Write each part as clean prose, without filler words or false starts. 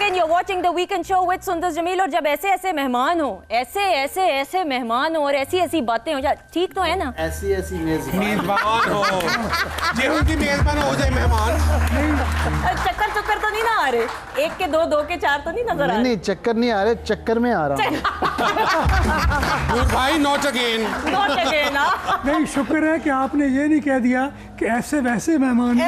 Again you're watching the weekend show with सुंदर जमील। और जब ऐसे ऐसे मेहमान हो, ऐसे मेहमान हो और ऐसी ऐसी बातें हो जाए, ठीक तो है ना? ऐसी मेजबान हो जी, उनकी मेजबान हो जाए मेहमान। चक्कर तो नहीं ना आ रहे? एक के दो, दो के चार तो नहीं नजर आ रहे? नहीं, चक्कर नहीं आ रहे, चक्कर में आ रहा हूँ। भाई नॉट अगेन नहीं, शुक्र है कि आपने ये नहीं कह दिया कि ऐसे वैसे मेहमान।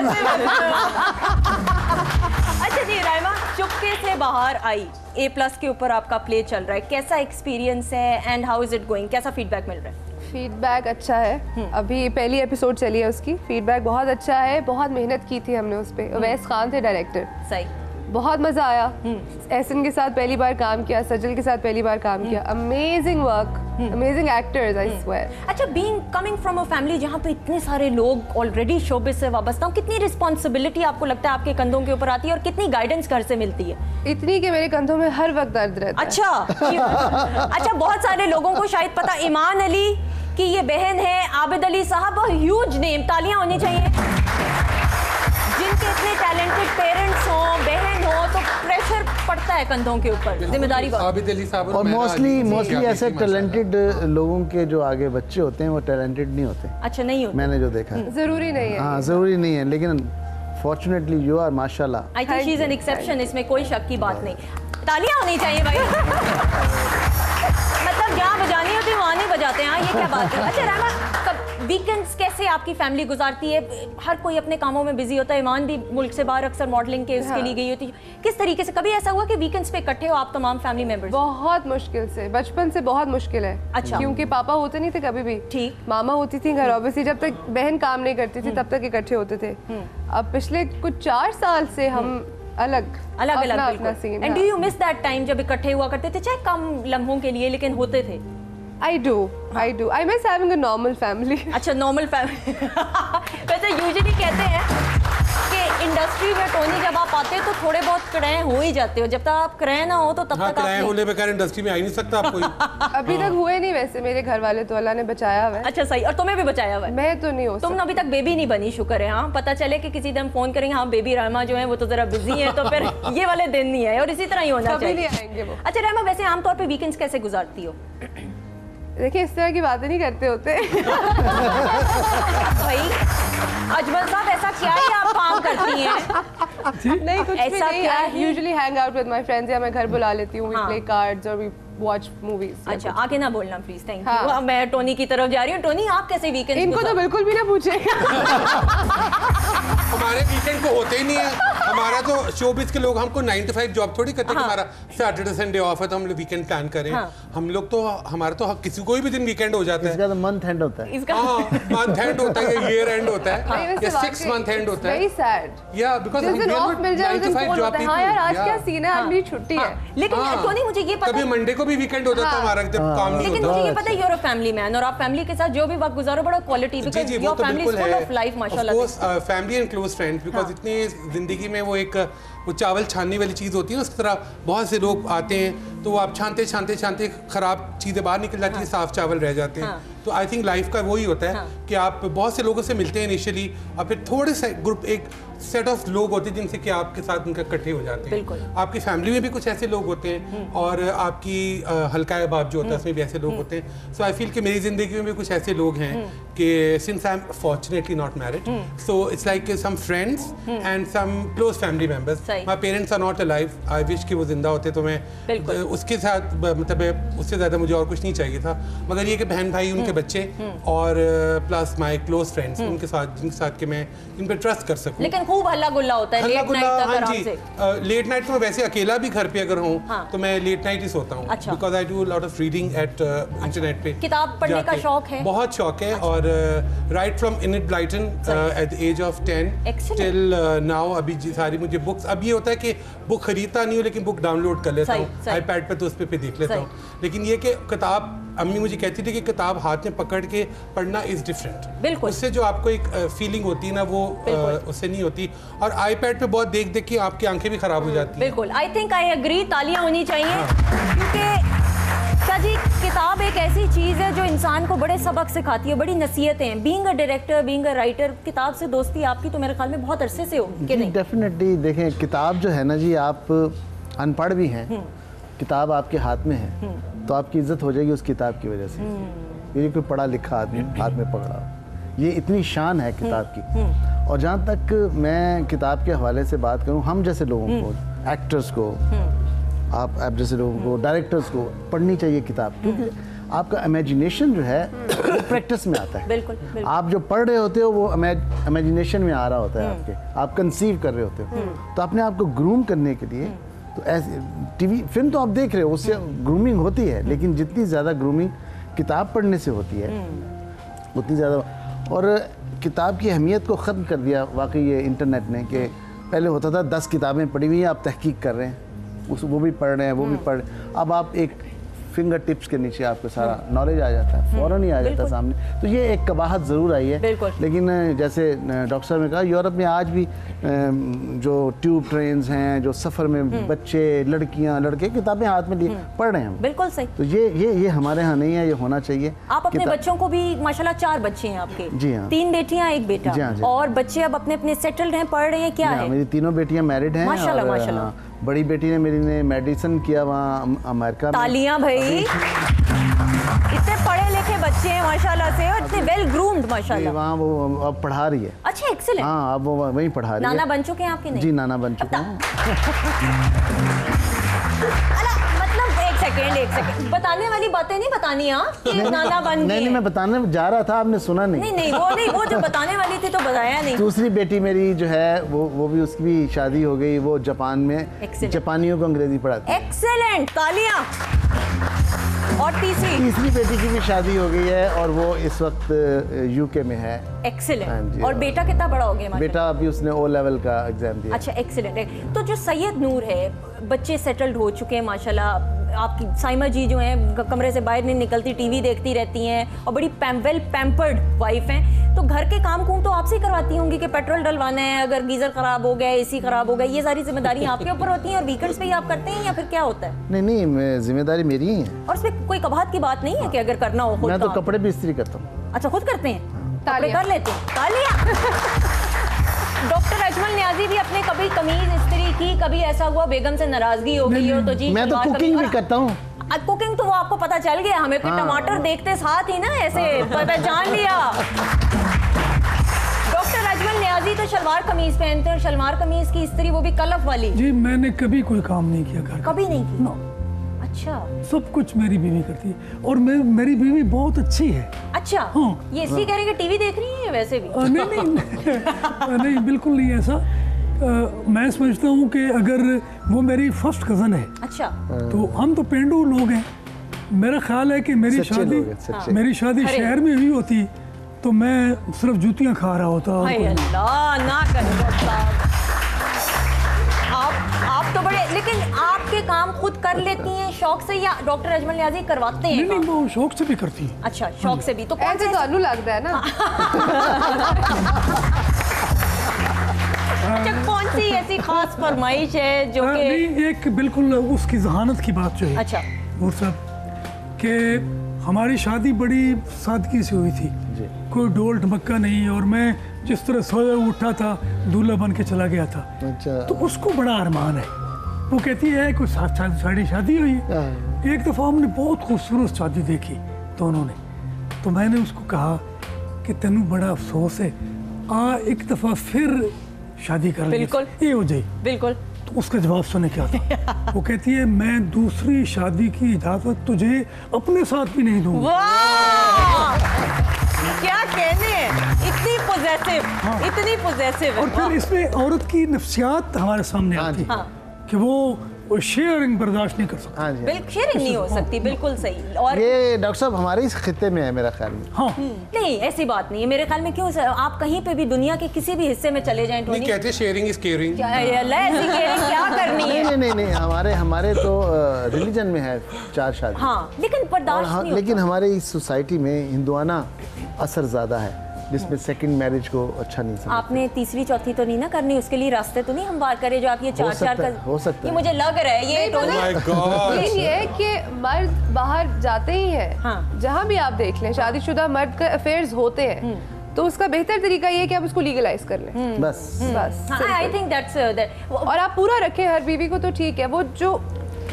अच्छा जी राइमा, चुपके से बाहर आई, A+ के ऊपर आपका प्ले चल रहा है, कैसा एक्सपीरियंस है and how is it going, कैसा फीडबैक मिल रहा है? फीडबैक अच्छा है, अभी पहली एपिसोड चली है उसकी, फीडबैक बहुत अच्छा है, बहुत मेहनत की थी हमने उस पर। अवैस खान थे डायरेक्टर, सही, बहुत मज़ा आया। एहसन के साथ पहली बार काम किया, सजल के साथ पहली बार काम किया, amazing work, amazing actors, I swear. अच्छा, कमिंग फ्रॉम अ फैमिली जहाँ पे इतने सारे लोग ऑलरेडी शोबिज़ से वाबस्ता हो, कितनी रिस्पॉन्सिबिलिटी आपको लगता है आपके कंधों के ऊपर आती है और कितनी गाइडेंस घर से मिलती है? इतनी कि मेरे कंधों में हर वक्त दर्द रहता है। अच्छा, बहुत सारे लोगों को शायद पता, ईमान अली की ये बहन है, आबिद अली साहब, ह्यूज नेम, तालियां होनी चाहिए जिनके इतने टैलेंटेड पेरेंट्स हो, बहन हो, तो प्रेशर पड़ता है कंधों के ऊपर, जिम्मेदारी बहुत। आबिद अली साहब और मोस्टली ऐसे टैलेंटेड लोगों के जो आगे बच्चे होते हैं वो टैलेंटेड नहीं होते। अच्छा, नहीं होते? मैंने जो देखा है। जरूरी नहीं है। हाँ, जरूरी नहीं है, लेकिन फॉर्चुनेटली यू आर माशाल्लाह। I think she is an exception, इसमें कोई शक की बात नहीं। तालियां होनी चाहिए भाई। मतलब जहाँ बजानी होती है वहाँ नहीं बजाते हैं, ये क्या बात है? अच्छा रामा, वीकेंड्स कैसे आपकी फैमिली गुजारती है? हर कोई अपने कामों में बिजी होता है, ईमान भी मुल्क से बाहर अक्सर मॉडलिंग के उसके लिए गई होती है, किस तरीके से कभी ऐसा हुआ कि वीकेंड्स पे इकट्ठे हो आप तमाम फैमिली मेंबर्स? बहुत मुश्किल से, बचपन से बहुत मुश्किल है। अच्छा। क्योंकि पापा होते नहीं थे कभी भी, ठीक, मामा होती थी घर, ऑब्वियसली जब तक बहन काम नहीं करती थी तब तक इकट्ठे होते थे। अब पिछले कुछ 4 साल से हम अलग अपना scene. And do you miss that time जब इकट्ठे हुआ करते थे, चाहे कम लम्हों के लिए, लेकिन होते थे? I do. I miss having a normal family. अच्छा, नॉर्मल फैमिली। वैसे यूजुअली कहते हैं कि इंडस्ट्री में टोनी जब आप आते हैं तो थोड़े बहुत क्रय हो ही जाते हो, जब तक आप क्रय ना हो तो तब तक क्रय होने पे कर इंडस्ट्री में आ ही नहीं सकता आप कोई। अभी तक हुए नहीं वैसे मेरे घर वाले, तो अल्लाह ने बचाया हुआ है। अच्छा, सही। और तुम्हें भी बचाया हुआ है? मैं तो नहीं हो, तुम अभी तक बेबी नहीं बनी, शुक्र है। हाँ, पता चले कि किसी दिन फोन करेंगे, हाँ बेबी रहमा जो है वो तो जरा बिजी है, तो फिर ये वाले दिन नहीं है, और इसी तरह ही होना चाहिए। आएंगे वो। अच्छा रहमा, वैसे आमतौर पे वीकेंड्स कैसे गुजारती हो? देखिए, इस तरह की बातें नहीं करते होते। भाई अजमल साहब, ऐसा क्या ही आप काम करती हैं? नहीं, कुछ भी नहीं। I usually hang out with my friends, या मैं घर बुला लेती हूँ, we play cards और we watch movies। अच्छा, आगे ना बोलना प्लीज, थैंक यू। मैं टोनी की तरफ जा रही हूँ। टोनी, आप कैसे वीकेंड? इनको तो बिल्कुल भी ना पूछे। हमारे वीकेंड को होते ही नहीं है। हमारा तो शोबिज़ के लोग, हमको 9 to 5 जॉब थोड़ी करते हैं। हमारा सैटरडे संडे ऑफ है तो हम लोग वीकेंड प्लान करें। हम लोग तो, हमारा तो किसी कोई भी दिन वीकेंड हो जाता है। इसका तो मंथ एंड होता है। मंथ एंड होता है, ईयर एंड होता है, या 6 मंथ एंड होता है। Very sad. या बिकॉज़ हम 9 to 5 जॉब। हाँ यार, आज क्या सीन है, आज मेरी छुट्टी है। लेकिन टोनी, मुझे ये पता, कभी मंडे को भी वीकेंड होता है हमारा जब काम नहीं होता। लेकिन मुझे ये पता है, you're a family man, और आप फैमिली के साथ जो भी वक्त गुजारो बड़ा quality, because your family is full of life माशाल्लाह। Family and close friends, because इतनी जिंदगी में वो चावल छानने वाली चीज़ होती है, उस तरह बहुत से लोग आते हैं तो वो आप छानते ख़राब चीज़ें बाहर निकल जाती हैं, साफ चावल रह जाते हैं। तो आई थिंक लाइफ का वही होता है कि आप बहुत से लोगों से मिलते हैं इनिशियली, और फिर थोड़े से ग्रुप, एक सेट ऑफ लोग होते हैं जिनसे कि आपके साथ उनका इकट्ठे हो जाते हैं। आपकी फैमिली में भी कुछ ऐसे लोग होते हैं, और आपकी हल्का बाप जो होता है उसमें भी ऐसे लोग होते हैं। सो आई फील कि मेरी ज़िंदगी में भी कुछ ऐसे लोग हैं कि since I am fortunately not married, so it's like some friends and some close family members. My parents are not alive, I wish कि वो जिंदा होते, तो मैं उसके साथ, मतलब उससे ज़्यादा मुझे और कुछ नहीं चाहिए था। मगर ये कि बहन भाई, उनके बच्चे, और प्लस माई क्लोज फ्रेंड्स, उनके साथ, जिनके साथ कि मैं इन पर ट्रस्ट कर सकूं। लेकिन खूब हल्ला गुल्ला होता है लेट नाइट तक आराम से। लेट नाइट तो मैं वैसे अकेला भी घर पे अगर हूँ तो मैं लेट नाइट ही सोता हूँ, because I do lot of reading at internet पे। किताब पढ़ने का शौक है? बहुत शौक है, और right from Enid Blyton at the age of 10 till now, अभी सारी मुझे बुक्स, अब ये होता है कि बुक खरीदता नहीं हूँ लेकिन बुक डाउनलोड कर लेता हूँ आईपैड पे, तो उस पे देख लेता हूँ। लेकिन ये कि किताब, अम्मी मुझे कहती थी कि किताब हाथ में पकड़ के पढ़ना इज डिफरेंट। बिल्कुल, उससे जो आपको एक फीलिंग होती है ना, वो उससे नहीं होती। और आईपैड पे बहुत देख देख के आपकी आंखें भी खराब हो जाती हैं। बिल्कुल, आई थिंक आई एग्री, तालियां होनी चाहिए, क्योंकि जी किताब एक ऐसी चीज़ है जो इंसान को बड़े सबक सिखाती है, बड़ी नसीहतें हैं। Being a director, being a writer, किताब से दोस्ती आपकी तो मेरे ख्याल में बहुत अरसे से हो कि नहीं? डेफिनेटली। देखें, किताब जो है ना जी, आप अनपढ़ भी हैं, किताब आपके हाथ में है, तो आपकी इज्जत हो जाएगी उस किताब की वजह से। ये कोई पढ़ा लिखा आदमी हाथ में पकड़ा, ये इतनी शान है किताब की। और जहाँ तक मैं किताब के हवाले से बात करूँ, हम जैसे लोगों को, एक्टर्स को, आप जैसे लोगों को, डायरेक्टर्स को पढ़नी चाहिए किताब, क्योंकि आपका इमेजिनेशन जो है वो प्रैक्टिस में आता है। बिल्कुल, बिल्कुल। आप जो पढ़ रहे होते हो वो इमेजिनेशन में आ रहा होता है आपके, आप कंसीव कर रहे होते हो। तो अपने आप को ग्रूम करने के लिए तो ऐसे टीवी फिल्म तो आप देख रहे हो, उससे ग्रूमिंग होती है, लेकिन जितनी ज़्यादा ग्रूमिंग किताब पढ़ने से होती है उतनी ज़्यादा। और किताब की अहमियत को ख़त्म कर दिया वाकई ये इंटरनेट ने, कि पहले होता था 10 किताबें पढ़ी हुई हैं, आप तहकीक कर रहे हैं, वो भी पढ़ रहे हैं, वो भी पढ़ रहे हैं। अब आप एक फिंगर टिप्स के नीचे आपको सारा नॉलेज आ जाता है, फ़ौरन ही आ जाता है सामने। तो ये एक कबाहत ज़रूर आई है, लेकिन जैसे डॉक्टर साहब ने कहा, यूरोप में आज भी जो ट्यूब ट्रेन्स हैं, जो सफ़र में बच्चे, लड़कियां, लड़के किताबें हाथ में लिए पढ़ रहे हैं। बिल्कुल सही। तो ये हमारे यहाँ नहीं है, ये होना चाहिए। आप अपने बच्चों को भी, माशाल्लाह 4 बच्चे हैं आपके? जी हाँ। 3 बेटियां 1 बेटा। जी हाँ, जी। और बच्चे अब अपने अपने सेटल्ड हैं, पढ़ रहे हैं, क्या है? मेरी तीनों बेटियां मैरिड हैं। माशाल्लाह, माशाल्लाह। बड़ी बेटी ने मेरी ने मेडिसिन किया वहाँ अमेरिका में। तालियां भाई, इतने पढ़े लिखे बच्चे हैं माशाल्लाह से, और इतने वेल ग्रूम्ड माशाल्लाह। वहाँ वो अब पढ़ा रही है। अच्छा, एक्सीलेंट। हाँ, अब वो वहीं पढ़ा रही है। नाना बन चुके हैं आपके? नहीं जी, नाना बन चुके हैं। मतलब एक सेकंड, बताने वाली बातें नहीं बतानी, हाँ, कि नाना बन गए। नहीं, मैं बताने जा रहा था, आपने सुना नहीं। नहीं, वो जो बताने वाली थी तो बताया नहीं। दूसरी बेटी मेरी जो है वो भी, उसकी भी शादी हो गई, वो जापान में जापानियों को अंग्रेजी पढ़ाती है। एक्सीलेंट, तालियां। और तीसरी बेटी की भी शादी हो गई है, और वो इस वक्त यूके में है। एक्सीलेंट। और बेटा कितना बड़ा हो गया? बेटा अभी उसने O लेवल का एग्जाम दिया। अच्छा, एक्सीलेंट है। तो जो सैयद नूर है, बच्चे सेटल्ड हो चुके हैं माशाल्लाह, आपकी साइमा जी जो हैं कमरे से बाहर नहीं निकलती, टीवी देखती रहती हैं, और बड़ी वेल पैम्पर्ड वाइफ हैं, तो घर के काम तो आपसे ही करवाती होंगी कि पेट्रोल डलवाना है, अगर गीजर खराब हो गया, AC खराब हो गया, ये सारी जिम्मेदारी आपके ऊपर होती हैं, और वीकेंड्स पे ही आप करते हैं, या फिर क्या होता है? नहीं, जिम्मेदारी मेरी ही है। और इसमें कोई कबाहत की बात नहीं है कि अगर करना हो खुद? मैं तो कपड़े भी इस्त्री करता हूँ। अच्छा, खुद करते हैं? कपड़े कर लेते हैं? तालियां। डॉक्टर अजमल नियाजी भी अपने कभी कमीज इस्त्री की, कभी ऐसा हुआ बेगम से नाराजगी हो गई हो तो जी? मैं तो कुकिंग भी करता हूँ। कुकिंग तो वो आपको पता चल गया, हमें फिर टमाटर देखते साथ ही ना ऐसे पहचान लिया। डॉक्टर अजमल नियाजी तो शलवार कमीज पहनते हैं, और शलवार कमीज की इस्त्री वो भी कलफ वाली। जी, मैंने कभी कोई काम नहीं किया घर का। कभी नहीं किया? नो। अच्छा, सब कुछ मेरी बीवी करती है, और मेरी बीवी बहुत अच्छी है। अच्छा, हाँ। ये इसलिए कह रहे हैं कि टीवी देख रही है वैसे भी? नहीं, बिल्कुल नहीं ऐसा। मैं समझता हूँ कि अगर वो मेरी फर्स्ट कज़न है, अच्छा, तो हम तो पेंडू लोग हैं, मेरा ख्याल है कि मेरी शादी शहर में हुई होती तो मैं सिर्फ जूतियाँ खा रहा होता। अल्लाह ना करे। आप तो बड़े, लेकिन आपके काम खुद कर लेती हैं शौक से, या डॉक्टर अजमल नियाजी करवाते हैं? नहीं, वो शौक से भी करती है। अच्छा, शौक से भी। तो ऐसे तो अनु लगता है ना। अच्छा, कौन सी ऐसी खास फरमाइश है जो कि? नहीं, एक बिल्कुल उसकी जहानत की बात जो है। अच्छा। वो सब कि हमारी शादी बड़ी सादगी से हुई थी, कोई ढोल ढमक्का नहीं, और मैं जिस तरह सोया उठा था दूल्हा बन के चला गया था। अच्छा। तो उसको बड़ा अरमान है, वो कहती है कोई साड़ी शादी हुई। एक दफ़ा हमने बहुत खूबसूरत शादी देखी दोनों ने, तो मैंने उसको कहा कि तेनू बड़ा अफसोस है, एक दफ़ा फिर शादी कर बिल्कुल ये हो जाए। बिल्कुल। तो उसका जवाब सुने क्या था? वो कहती है मैं दूसरी शादी की इजाजत तुझे अपने साथ भी नहीं दूंगी। क्या कहने, इतनी पॉजिटिव। हाँ। इतनी पॉजिटिव। और फिर इसमें औरत की नफ्सियात हमारे सामने आती है कि वो शेयरिंग बर्दाश्त नहीं कर सकती। हाँ, बिल्कुल शेयरिंग नहीं हो सकती, बिल्कुल सही। और ये डॉक्टर साहब हमारे इस खित्ते में है मेरा ख्याल में। हाँ। नहीं, ऐसी बात नहीं है मेरे ख्याल में। क्यों आप कहीं पे भी दुनिया के किसी भी हिस्से में चले जाएं, नहीं कहते शेयरिंग इज केयरिंग। क्या करनी है? नहीं, हमारे तो रिलीजन में है 4 शादी। हाँ, लेकिन बर्दाश्त नहीं होता। लेकिन हमारे इस सोसाइटी में हिंदुआना असर ज्यादा है, जिसमें सेकंड मैरिज को अच्छा नहीं समझते। आपने तीसरी चौथी तो नहीं ना करनी, उसके लिए रास्ते तो नहीं हमवार करे जो आप ये 4 का? हो सकता है। ये मुझे लग रहा है ये यही है कि मर्द बाहर जाते ही हैं। हाँ। जहाँ भी आप देख लें शादीशुदा मर्द के अफेयर्स होते हैं, तो उसका बेहतर तरीका ये है कि आप उसको लीगलाइज कर लें। बस आई थिंक दैट्स और आप पूरा रखें हर बीवी को तो ठीक है, वो जो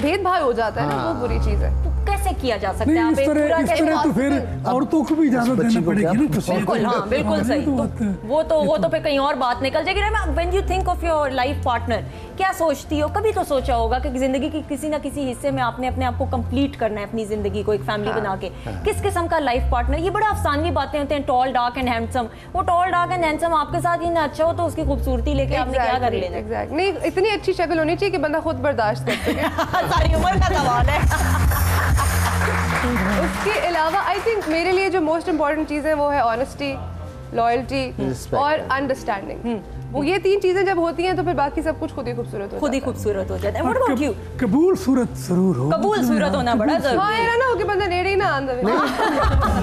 भेदभाव हो जाता है ना वो बुरी चीज है। कैसे किया जा सकता है? नहीं, आप इस एक पूरा तरह कैसे तो फिर औरतों को भी इजाजत देनी पड़ेगी ना कुछ। बिल्कुल, हाँ बिल्कुल सही। तो वो तो फिर कहीं और बात निकल जाएगी। When you think of your life partner, क्या सोचती हो? कभी तो सोचा होगा कि जिंदगी की किसी ना किसी हिस्से में आपने अपने आप को कंप्लीट करना है, अपनी जिंदगी को एक फैमिली बना के। किस किस्म का लाइफ पार्टनर? ये बड़ा अफसानवी बातें होते हैं, टॉल डार्क एंड हैंडसम। वो टॉल डार्क एंड हैंडसम आपके साथ ही ना अच्छा हो तो उसकी खूबसूरती लेके आपने क्या कर लेना? एग्जैक्टली, नहीं इतनी अच्छी शक्ल होनी चाहिए कि बंदा खुद बर्दाश्त कर सके। सारी उम्र का सवाल है। उसके अलावा आई थिंक मेरे लिए जो मोस्ट इम्पॉर्टेंट चीज़ है वो है ऑनेस्टी, लॉयल्टी और अंडरस्टैंडिंग। वो ये 3 चीजें जब होती हैं तो फिर बाकी सब कुछ खुद ही खूबसूरत हो जाता है। What about you? कबूल सूरत जरूर हो, कबूल सूरत होना बड़ा जरूरी हाँ, है। ना हो कि बंदा नेड़े ही ना आंदा।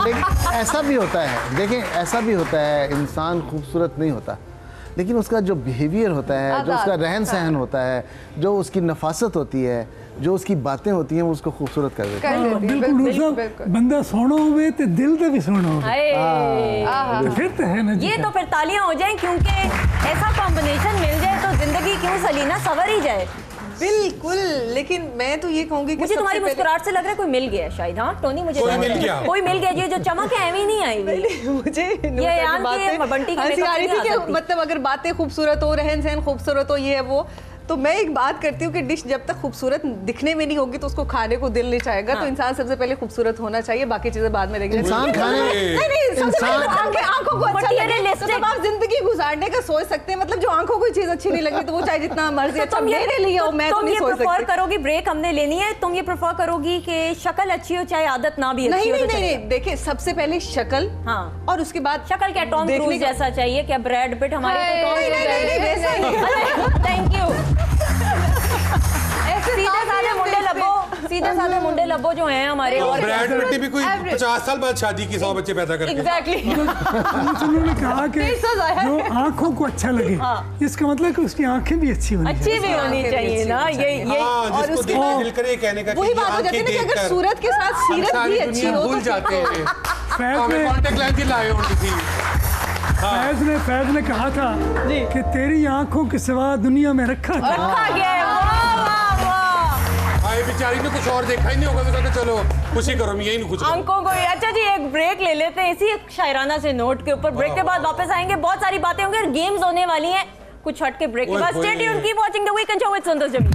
लेकिन ऐसा भी होता है, देखें ऐसा भी होता है, इंसान खूबसूरत नहीं होता लेकिन उसका जो बिहेवियर होता है, जो उसका रहन सहन होता है, जो उसकी नफासत होती है, जो उसकी बातें होती हैं, वो उसको खूबसूरत कर देती है। बिल्कुल, बंदा सोना हुए तो दिल से भी सोना हो, फिर तो है ना। ये तो फिर तालियां हो जाएं, क्योंकि ऐसा कॉम्बिनेशन मिल जाए तो जिंदगी क्यों सलीना सवर ही जाए। बिल्कुल, लेकिन मैं तो ये कहूंगी कि मुझे तुम्हारी मुस्कुराहट से लग रहा है कोई मिल गया शायद। हाँ टोनी, मुझे कोई मिल गया, कोई मिल गया। ये जो चमक है एवी नहीं आई हुई। मुझे ये यान की बंटी की आ रही थी कि मतलब अगर बातें खूबसूरत हो, रहन सहन खूबसूरत हो, ये है वो, तो मैं एक बात करती हूँ कि डिश जब तक खूबसूरत दिखने में नहीं होगी तो उसको खाने को दिल नहीं चाहेगा। तो इंसान सबसे पहले खूबसूरत होना चाहिए, बाकी चीजें बाद में देखेंगे। इंसान खाने आंखों को अच्छा लगे तो आप जिंदगी गुजारने का सोच सकते हैं। मतलब जो आंखों को चीज अच्छी नहीं लगी तो वो चाहे जितना मर्जी अच्छा मेरे लिए हो, मैं तो नहीं सोच सकती। प्रेफर करोगी, ब्रेक हमने लेनी है, तुम ये प्रेफर करोगी कि शक्ल अच्छी हो चाहे आदत ना भी अच्छी हो? नहीं, देखिए सबसे पहले शक्ल, हाँ, और उसके बाद शक्ल क्या टॉम क्रूज जैसा चाहिए? क्या ब्रैड पिट हमारे? Thank you. सीधे साधे मुंडे लब्बो जो हैं हमारे। और ब्रैड पिट भी कोई 50 साल बाद शादी की 100 बच्चे पैदा करते हैं। एग्जैक्टली। उन्होंने कहा कि जो आंखों को अच्छा लगे, इसका मतलब कि उसकी आंखें भी अच्छी होनी चाहिए ना। ये और उसके दिल करे कहने का वही बात हो जाती है ना कि अगर सूरत के साथ सीरत भी अच्छी हो भूल जाते हैं। कांटेक्ट लेंस ही लाए होंगे थी। फैज ने कहा था कि तेरी आंखों के सिवा दुनिया में रखा गया है। बेचारी ने कुछ और देखा ही नहीं होगा तो कहते चलो खुशी करो, मैं यही नहीं कुछ आंखों को। अच्छा जी, एक ब्रेक ले लेते हैं इसी शायराना से नोट के ऊपर। ब्रेक के बाद वापस आएंगे, बहुत सारी बातें होंगी और गेम्स होने वाली हैं कुछ हट के। ब्रेक के बाद stay tuned, keep watching the weekend show with Santosh Jameel.